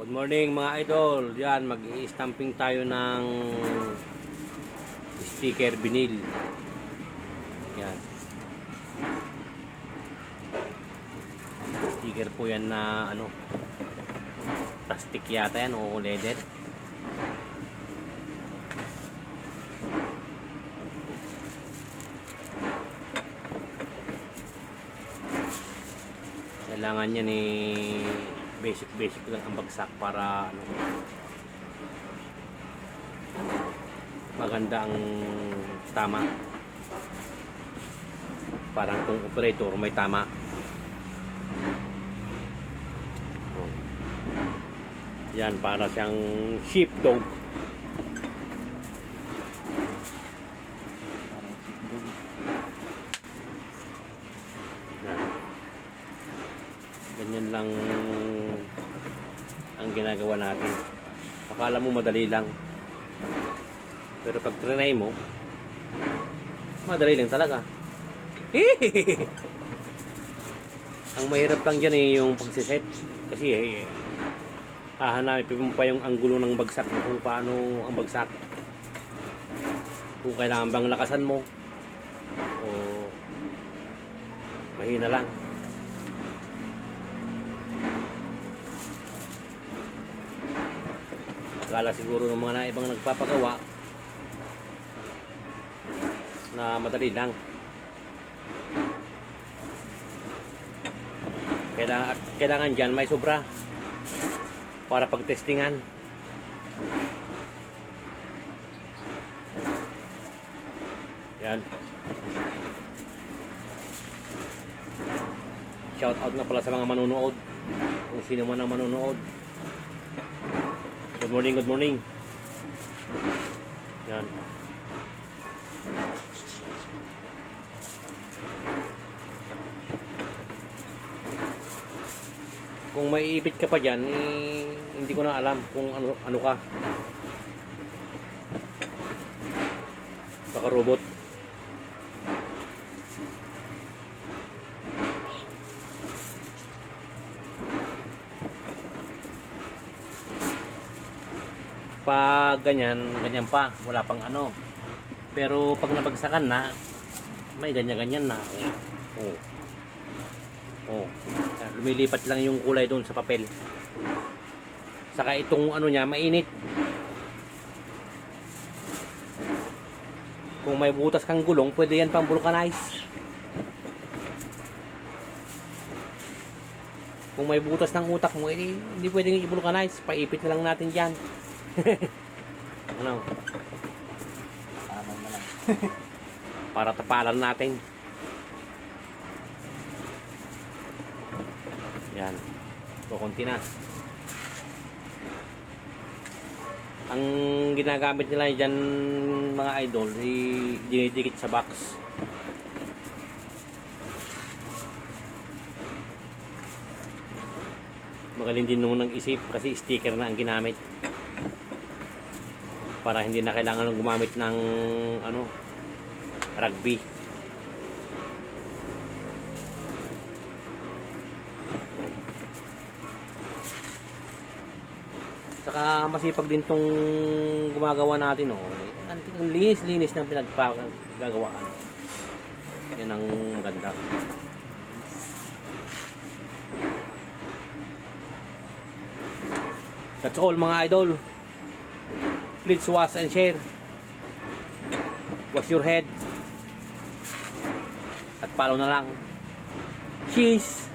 Good morning mga idol. Yan, mag-i-stamping tayo ng sticker vinyl. Yan. Sticker po yan na ano, plastic yata yan o leather. Kailangan yan basic lang ang bagsak para ano, maganda ang tama, parang kung operator may tama. Yan, para siyang sheepdog. Ganyan lang ang ginagawa natin. Akala mo madali lang, pero pag trinay mo, madali lang talaga. Ang mahirap lang dyan yung pagsiset, kasi hahanapin mo pa yung anggulo ng bagsak mo, kung paano ang bagsak, kung kailangan bang lakasan mo o mahina lang. Akala siguro ng mga ibang nagpapagawa na madali lang. Kailangan dyan may sobra para pag-testingan. Yan. Shout out na pala sa mga manunood, kung sino man ang manunood. Good morning, good morning. Yan. Kung may ipit ka pa dyan, hindi ko na alam kung ano ka. Baka robot. Pag ganyan pa, wala pang ano. Pero pag nabagsakan na, may ganyan na. Lumilipat lang yung kulay doon sa papel. Saka itong ano niya, mainit. Kung may butas kang gulong, pwede yan pang vulcanize. Kung may butas ng utak mo, hindi pwedeng i-vulcanize. Paipit na lang natin dyan. Ano? Taman na lang. Para tapalan natin. Yan. Kukunti na. Ang ginagamit nila dyan mga idol, dinidikit sa box. Magaling din nung nag-isip kasi sticker na ang ginamit. Para hindi na kailangan gumamit ng ano, rugby. Saka masipag din tong gumagawa natin, oh. Ang linis-linis ng pinagpagagawaan. Yan ang maganda. That's all mga idol. Please watch and share. Wash your head. At follow na lang. Cheers!